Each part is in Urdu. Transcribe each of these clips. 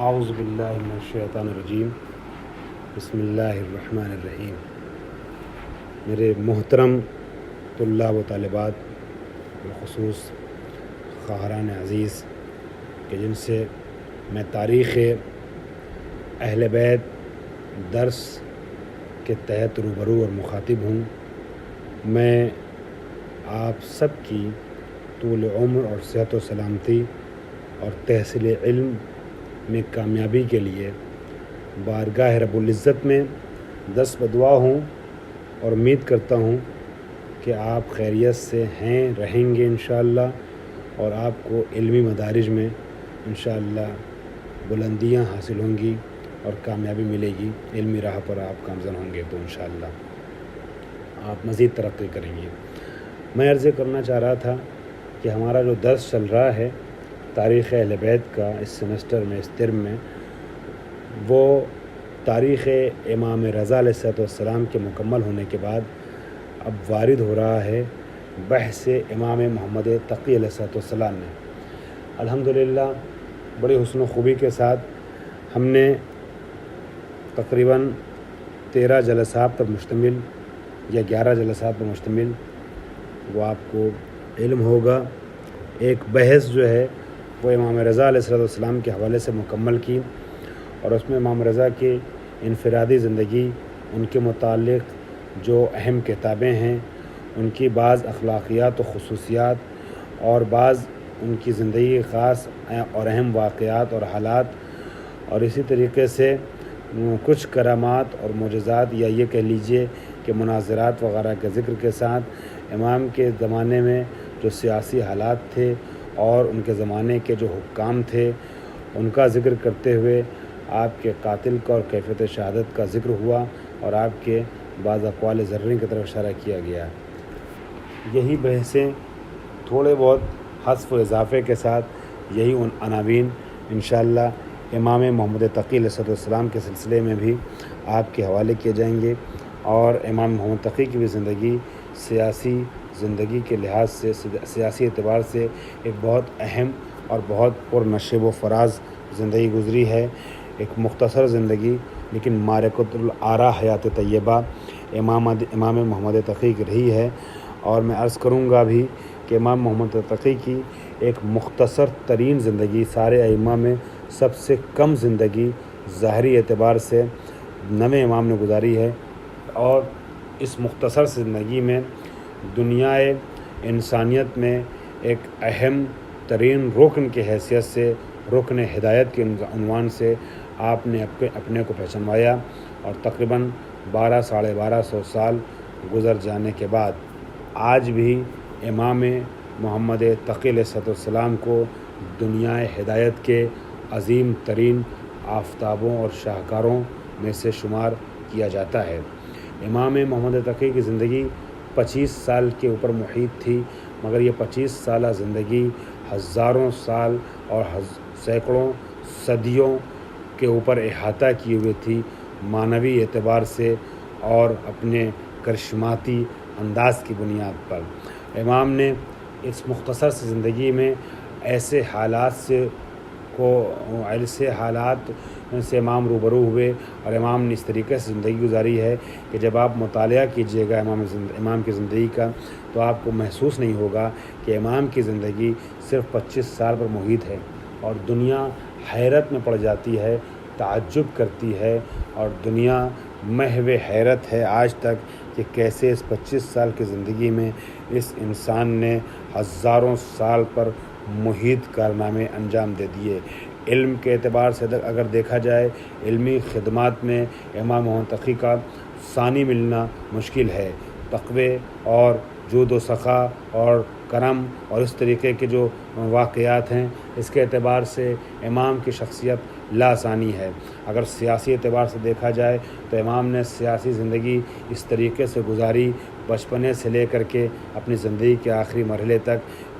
اعوذ باللہ من الشیطان الرجیم بسم اللہ الرحمن الرحیم۔ میرے محترم طلاب و طالبات، بالخصوص خواہران عزیز کہ جن سے میں تاریخ اہل بیت درس کے تحت روبرو اور مخاطب ہوں، میں آپ سب کی طول عمر اور صحت و سلامتی اور تحصیل علم میں کامیابی کے لیے بارگاہ رب العزت میں دست بدعا ہوں اور امید کرتا ہوں کہ آپ خیریت سے ہیں، رہیں گے انشاءاللہ، اور آپ کو علمی مدارج میں انشاءاللہ بلندیاں حاصل ہوں گی اور کامیابی ملے گی۔ علمی راہ پر آپ گامزن ہوں گے تو انشاءاللہ آپ مزید ترقی کریں گے۔ میں عرض کرنا چاہ رہا تھا کہ ہمارا جو درس چل رہا ہے تاریخ اہل بیت کا اس سیمسٹر میں، اس ترم میں، وہ تاریخ امام رضا علیہ السلام کے مکمل ہونے کے بعد اب وارد ہو رہا ہے بحث امام محمد تقی علیہ السلام میں۔ الحمدللہ بڑی حسن و خوبی کے ساتھ ہم نے تقریباً 13 جلسات پر مشتمل یا 11 جلسات پر مشتمل، وہ آپ کو علم ہوگا، ایک بحث جو ہے وہ امام رضا علیہ السلام کے حوالے سے مکمل کی، اور اس میں امام رضا کی انفرادی زندگی، ان کے متعلق جو اہم کتابیں ہیں، ان کی بعض اخلاقیات و خصوصیات اور بعض ان کی زندگی خاص اور اہم واقعات اور حالات، اور اسی طریقے سے کچھ کرامات اور معجزات یا یہ کہہ لیجئے کہ مناظرات وغیرہ کے ذکر کے ساتھ امام کے زمانے میں جو سیاسی حالات تھے اور ان کے زمانے کے جو حکام تھے ان کا ذکر کرتے ہوئے آپ کے قاتل کا اور کیفیت شہادت کا ذکر ہوا، اور آپ کے بعض اقوال زرین کی طرف اشارہ کیا گیا۔ یہی بحثیں تھوڑے بہت حذف و اضافے کے ساتھ یہی ان عناوین انشاءاللہ امام محمد تقی علیہ السلام کے سلسلے میں بھی آپ کے حوالے کیے جائیں گے، اور امام محمد تقی کی بھی زندگی سیاسی زندگی کے لحاظ سے، سیاسی اعتبار سے ایک بہت اہم اور بہت پر نشیب و فراز زندگی گزری ہے۔ ایک مختصر زندگی لیکن معرکۃ الآراء حیات طیبہ امام محمد تقی کی رہی ہے، اور میں عرض کروں گا بھی کہ امام محمد تقی کی ایک مختصر ترین زندگی سارے ائمہ میں سب سے کم زندگی ظاہری اعتبار سے 9 امام نے گزاری ہے، اور اس مختصر زندگی میں دنیائے انسانیت میں ایک اہم ترین رکن کی حیثیت سے، رکن ہدایت کے عنوان سے آپ نے اپنے کو پہچنوایا، اور تقریباً 1200 سال گزر جانے کے بعد آج بھی امام محمد تقی علیہ السلام کو دنیائے ہدایت کے عظیم ترین آفتابوں اور شاہکاروں میں سے شمار کیا جاتا ہے۔ امام محمد تقی کی زندگی 25 سال کے اوپر محیط تھی، مگر یہ 25 سالہ زندگی ہزاروں سال اور سینکڑوں صدیوں کے اوپر احاطہ کیے ہوئے تھی معنوی اعتبار سے اور اپنے کرشماتی انداز کی بنیاد پر۔ امام نے اس مختصر سی زندگی میں ایسے حالات سے امام روبرو ہوئے، اور امام نے اس طریقے سے زندگی گزاری ہے کہ جب آپ مطالعہ کیجئے گا امام کی زندگی کا تو آپ کو محسوس نہیں ہوگا کہ امام کی زندگی صرف 25 سال پر محیط ہے، اور دنیا حیرت میں پڑ جاتی ہے، تعجب کرتی ہے، اور دنیا محو حیرت ہے آج تک کہ کیسے اس 25 سال کی زندگی میں اس انسان نے ہزاروں سال پر محیط کارنامے انجام دے دیے۔ علم کے اعتبار سے اگر دیکھا جائے، علمی خدمات میں امام محمد تقی کا ثانی ملنا مشکل ہے۔ تقوی اور جود و سخا اور کرم اور اس طریقے کے جو واقعات ہیں، اس کے اعتبار سے امام کی شخصیت لاثانی ہے۔ اگر سیاسی اعتبار سے دیکھا جائے تو امام نے سیاسی زندگی اس طریقے سے گزاری، بچپنے سے لے کر کے اپنی زندگی کے آخری مرحلے تک،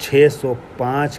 605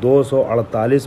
248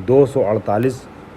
248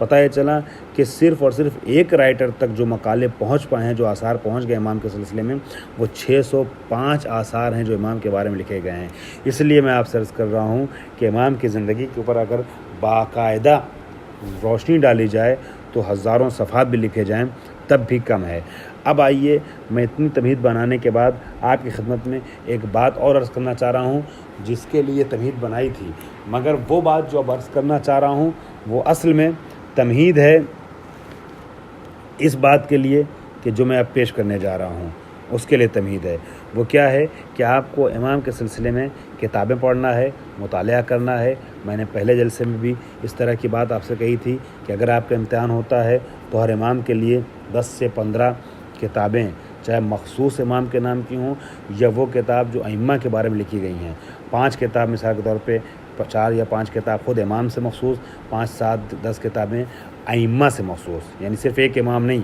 پتہ یہ چلا کہ صرف اور صرف ایک رائٹر تک جو مقالے پہنچ پائے ہیں، جو آثار پہنچ گئے امام کے سلسلے میں، وہ 605 آثار ہیں جو امام کے بارے میں لکھے گئے ہیں۔ اس لیے میں آپ سے عرض کر رہا ہوں کہ امام کی زندگی کے اوپر اگر باقاعدہ روشنی ڈالی جائے تو ہزاروں صفحات بھی لکھے جائیں تب بھی کم ہے۔ اب آئیے، میں اتنی تمہید بنانے کے بعد آپ کی خدمت میں ایک بات اور عرض کرنا چاہ رہا ہوں جس کے لیے تمہید بنائی تھی، مگر وہ بات جو اب عرض کرنا چاہ رہا ہوں وہ اصل میں تمہید ہے اس بات کے لیے کہ جو میں اب پیش کرنے جا رہا ہوں اس کے لیے تمہید ہے۔ وہ کیا ہے کہ آپ کو امام کے سلسلے میں کتابیں پڑھنا ہے، مطالعہ کرنا ہے۔ میں نے پہلے جلسے میں بھی اس طرح کی بات آپ سے کہی تھی کہ اگر آپ کا امتحان ہوتا ہے تو ہر امام کے لیے 10 سے 15 کتابیں، چاہے مخصوص امام کے نام کی ہوں یا وہ کتاب جو ائمہ کے بارے میں لکھی گئی ہیں، 5 کتاب مثال کے طور پہ 4 یا 5 کتاب خود امام سے مخصوص، 5 7 10 کتابیں ائمہ سے مخصوص، یعنی صرف ایک امام نہیں،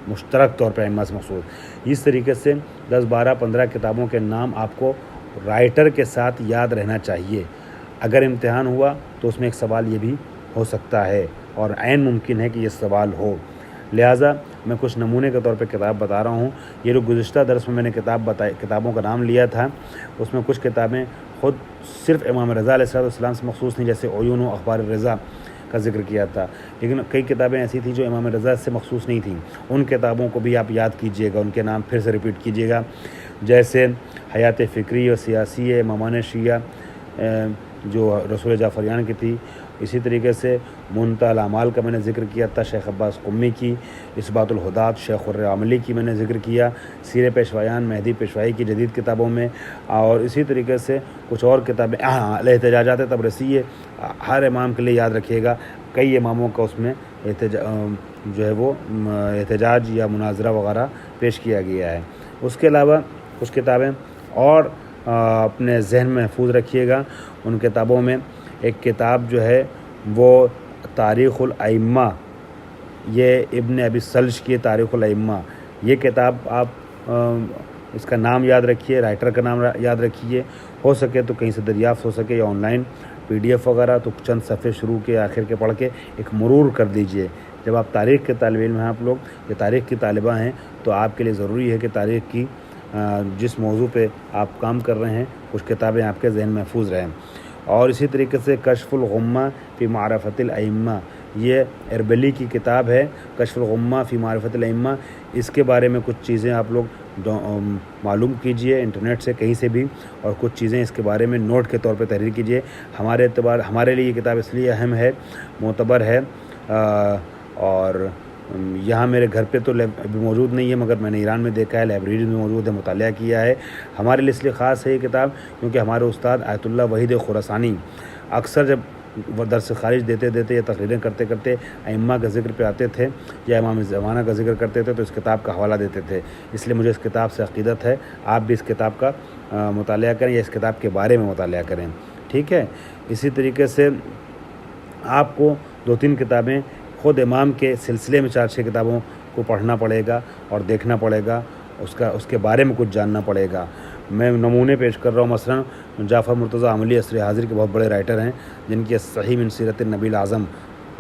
مشترک طور پہ ائمہ سے مخصوص۔ اس طریقے سے 10 12 15 کتابوں کے نام آپ کو رائٹر کے ساتھ یاد رہنا چاہیے۔ اگر امتحان ہوا تو اس میں ایک سوال یہ بھی ہو سکتا ہے اور عین ممکن ہے کہ یہ سوال ہو، لہٰذا میں کچھ نمونے کے طور پہ کتاب بتا رہا ہوں۔ یہ جو گزشتہ درس میں نے کتابوں کا نام لیا تھا، اس میں کچھ کتابیں خود صرف امام رضا علیہ السلام سے مخصوص نہیں، جیسے عیون و اخبار رضا کا ذکر کیا تھا، لیکن کئی کتابیں ایسی تھیں جو امام رضا سے مخصوص نہیں تھیں۔ ان کتابوں کو بھی آپ یاد کیجئے گا، ان کے نام پھر سے ریپیٹ کیجئے گا، جیسے حیات فکری و سیاسی امامان شیعہ جو رسول جعفریان کی تھی، اسی طریقے سے منتہی الاعمال کا میں نے ذکر کیا تھا شیخ عباس قمی کی، اثبات الہدات شیخ العاملی کی میں نے ذکر کیا، سیر پیشوایان مہدی پیشوائی کی جدید کتابوں میں، اور اسی طریقے سے کچھ اور کتابیں الاحتجاجات تبرسی، ہر امام کے لیے یاد رکھیے گا، کئی اماموں کا اس میں جو ہے وہ احتجاج یا مناظرہ وغیرہ پیش کیا گیا ہے۔ اس کے علاوہ کچھ کتابیں اور اپنے ذہن میں محفوظ رکھیے گا۔ ان کتابوں میں ایک کتاب جو ہے وہ تاریخ الائمہ، یہ ابن ابی سلج کی تاریخ الائمہ، یہ کتاب آپ اس کا نام یاد رکھیے، رائٹر کا نام یاد رکھیے، ہو سکے تو کہیں سے دریافت ہو سکے یا آن لائن PDF وغیرہ، تو چند صفحے شروع کے آخر کے پڑھ کے ایک مرور کر دیجئے۔ جب آپ تاریخ کے طالب علم ہیں، آپ لوگ یا تاریخ کی طالبہ ہیں، تو آپ کے لیے ضروری ہے کہ تاریخ کی جس موضوع پہ آپ کام کر رہے ہیں کچھ کتابیں آپ کے ذہن محفوظ رہیں۔ اور اسی طریقے سے کشف الغمہ فی معرفت الائمہ، یہ اربلی کی کتاب ہے، کشف الغمہ فی معرفت الائمہ، اس کے بارے میں کچھ چیزیں آپ لوگ معلوم کیجئے انٹرنیٹ سے کہیں سے بھی، اور کچھ چیزیں اس کے بارے میں نوٹ کے طور پہ تحریر کیجئے۔ ہمارے لیے یہ کتاب اس لیے اہم ہے، معتبر ہے، اور یہاں میرے گھر پہ تو ابھی موجود نہیں ہے، مگر میں نے ایران میں دیکھا ہے، لائبریری میں موجود ہے، مطالعہ کیا ہے۔ ہمارے لیے اس لیے خاص ہے یہ کتاب کیونکہ ہمارے استاد آیت اللہ وحید خراسانی اکثر جب وہ درس خارج دیتے یا تقریریں کرتے ائمہ کا ذکر پہ آتے تھے یا امام زمانہ کا ذکر کرتے تھے تو اس کتاب کا حوالہ دیتے تھے، اس لیے مجھے اس کتاب سے عقیدت ہے۔ آپ بھی اس کتاب کا مطالعہ کریں یا اس کتاب کے بارے میں مطالعہ کریں، ٹھیک ہے۔ اسی طریقے سے آپ کو 2-3 کتابیں خود امام کے سلسلے میں 4-6 کتابوں کو پڑھنا پڑے گا اور دیکھنا پڑے گا، اس کے بارے میں کچھ جاننا پڑے گا۔ میں نمونے پیش کر رہا ہوں، مثلا جعفر مرتضیٰ عملی عصر حاضر کے بہت بڑے رائٹر ہیں جن کی الصحیح من سیرت النبی الاعظم،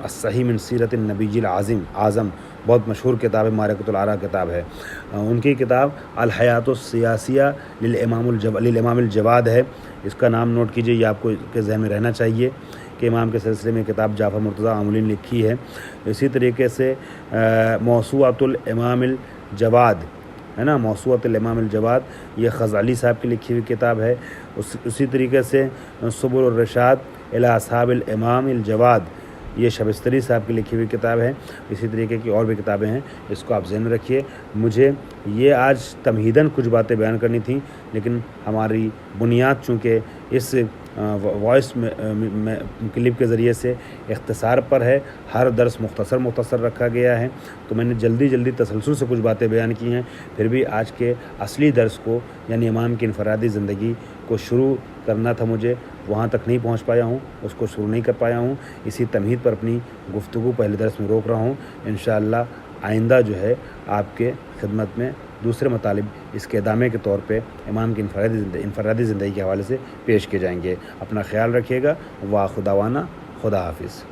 الصحیح من سیرت النبی اعظم بہت مشہور کتاب ہے، معرکۃ الآراء کتاب ہے۔ ان کی کتاب الحیات السیاسیہ للامام الجواد ہے، اس کا نام نوٹ کیجئے، یہ آپ کو کے ذہن میں رہنا چاہیے کہ امام کے سلسلے میں کتاب جعفر مرتضیٰ عملی نے لکھی ہے۔ اسی طریقے سے موسوعۃ الامام الجواد ہے نا، موسوعۃ الامام الجواد، یہ غزالی صاحب کی لکھی ہوئی کتاب ہے۔ اسی طریقے سے سبل الرشاد الی اصحاب الامام الجواد، یہ شبستری صاحب کی لکھی ہوئی کتاب ہے۔ اسی طریقے کی اور بھی کتابیں ہیں، اس کو آپ ذہن میں رکھیے۔ مجھے یہ آج تمہیداً کچھ باتیں بیان کرنی تھیں، لیکن ہماری بنیاد چونکہ اس وائس کلپ کے ذریعے سے اختصار پر ہے، ہر درس مختصر رکھا گیا ہے، تو میں نے جلدی تسلسل سے کچھ باتیں بیان کی ہیں۔ پھر بھی آج کے اصلی درس کو یعنی امام کی انفرادی زندگی کو شروع کرنا تھا مجھے، وہاں تک نہیں پہنچ پایا ہوں، اس کو شروع نہیں کر پایا ہوں، اسی تمہید پر اپنی گفتگو پہلے درس میں روک رہا ہوں۔ انشاءاللہ آئندہ جو ہے آپ کے خدمت میں دوسرے مطالب اس کے ادامے کے طور پہ امام کی انفرادی زندگی کے حوالے سے پیش کیے جائیں گے۔ اپنا خیال رکھیے گا، وآخر دعوانا خدا حافظ۔